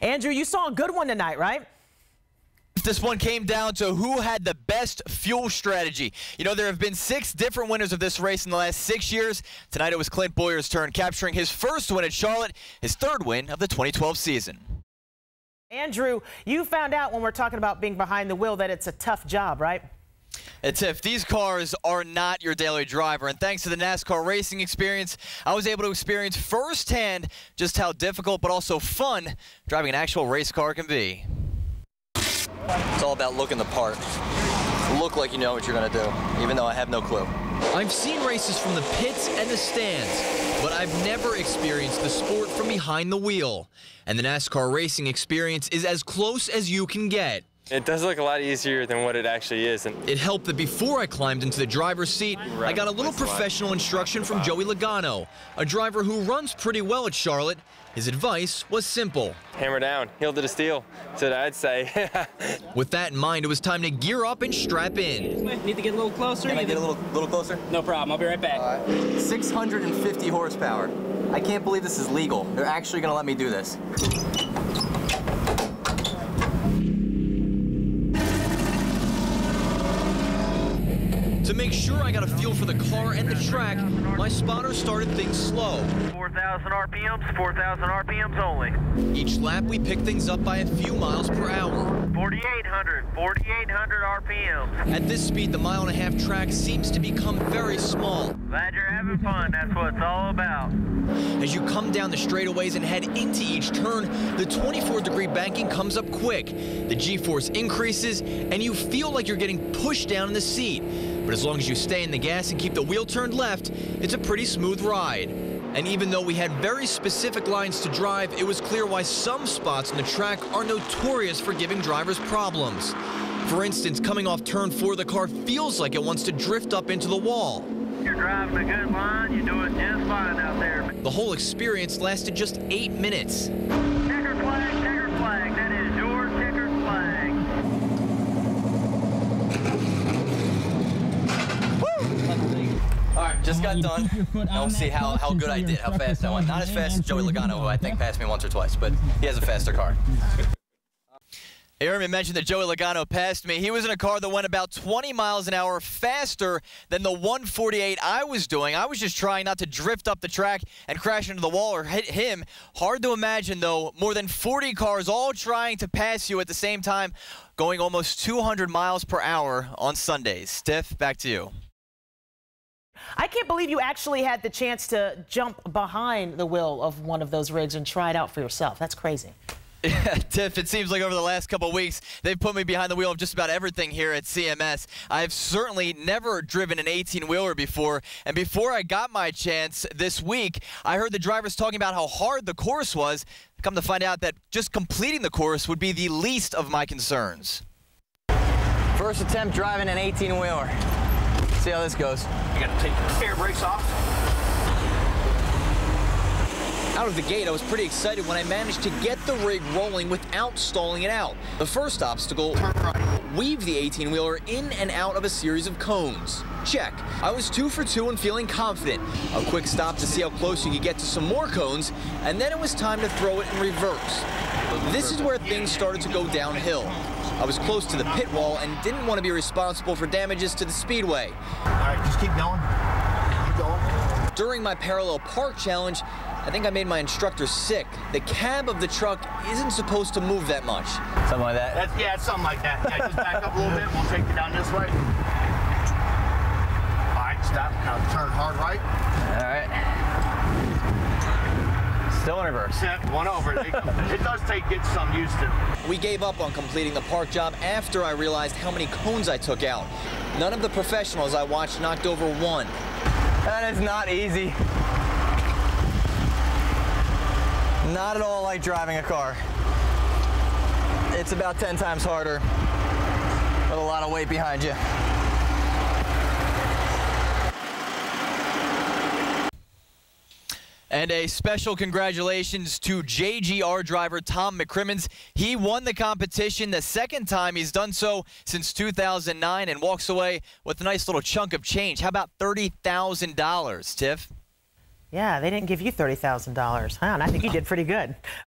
Andrew, you saw a good one tonight, right? This one came down to who had the best fuel strategy. You know, there have been 6 different winners of this race in the last 6 years. Tonight it was Clint Bowyer's turn, capturing his first win at Charlotte, his 3rd win of the 2012 season. Andrew, you found out when we're talking about being behind the wheel that it's a tough job, right? It's if these cars are not your daily driver, and thanks to the NASCAR racing experience, I was able to experience firsthand just how difficult but also fun driving an actual race car can be. It's all about looking the part. Look like you know what you're going to do, even though I have no clue. I've seen races from the pits and the stands, but I've never experienced the sport from behind the wheel. And the NASCAR racing experience is as close as you can get. It does look a lot easier than what it actually is. It helped that before I climbed into the driver's seat, I got a little professional instruction from Joey Logano, a driver who runs pretty well at Charlotte. His advice was simple. Hammer down, heel to the steel. That's what I'd say. With that in mind, it was time to gear up and strap in. Need to get a little closer? Can I get a little closer? No problem, I'll be right back. 650 horsepower. I can't believe this is legal. They're actually going to let me do this. To make sure I got a feel for the car and the track, my spotter started things slow. 4,000 RPMs, 4,000 RPMs only. Each lap, we picked things up by a few miles per hour. 4,800 RPMs. At this speed, the mile-and-a-half track seems to become very small. Glad you're having fun. That's what it's all about. As you come down the straightaways and head into each turn, the 24-degree banking comes up quick. The G-force increases, and you feel like you're getting pushed down in the seat. But as long as you stay in the gas and keep the wheel turned left, it's a pretty smooth ride. And even though we had very specific lines to drive, it was clear why some spots on the track are notorious for giving drivers problems. For instance, coming off turn 4, the car feels like it wants to drift up into the wall. You're driving a good line. You're doing just fine out there. The whole experience lasted just 8 minutes. Checker flag. That is your checker flag. All right, just got done. Now we'll see how good I did, how fast I went. Not as fast as Joey Logano, who I think passed me once or twice, but he has a faster car. Aaron mentioned that Joey Logano passed me. He was in a car that went about 20 miles an hour faster than the 148 I was doing. I was just trying not to drift up the track and crash into the wall or hit him. Hard to imagine, though, more than 40 cars all trying to pass you at the same time, going almost 200 miles per hour on Sundays. Tiff, back to you. I can't believe you actually had the chance to jump behind the wheel of one of those rigs and try it out for yourself. That's crazy. Yeah, Tiff, it seems like over the last couple of weeks, they've put me behind the wheel of just about everything here at CMS. I've certainly never driven an 18-wheeler before, and before I got my chance this week, I heard the drivers talking about how hard the course was. Come to find out that just completing the course would be the least of my concerns. First attempt driving an 18-wheeler. See how this goes. You gotta take the air brakes off. Out of the gate, I was pretty excited when I managed to get the rig rolling without stalling it out. The first obstacle, turn right. Weave the 18-wheeler in and out of a series of cones. Check. I was 2 for 2 and feeling confident. A quick stop to see how close you could get to some more cones, and then it was time to throw it in reverse. This is where things started to go downhill. I was close to the pit wall and didn't want to be responsible for damages to the speedway. All right, just keep going. Keep going. During my parallel park challenge, I think I made my instructor sick. The cab of the truck isn't supposed to move that much. Something like that? Yeah, it's something like that. Yeah, just back up a little bit. We'll take you down this way. All right, stop. Now turn hard right. All right. Still in reverse. Yeah, one over. It does get some used to. We gave up on completing the park job after I realized how many cones I took out. None of the professionals I watched knocked over one. That is not easy. Not at all like driving a car. It's about 10 times harder with a lot of weight behind you. And a special congratulations to JGR driver Tom McCrimmons. He won the competition the 2nd time he's done so since 2009 and walks away with a nice little chunk of change. How about $30,000, Tiff? Yeah, they didn't give you $30,000, huh? And I think you did pretty good.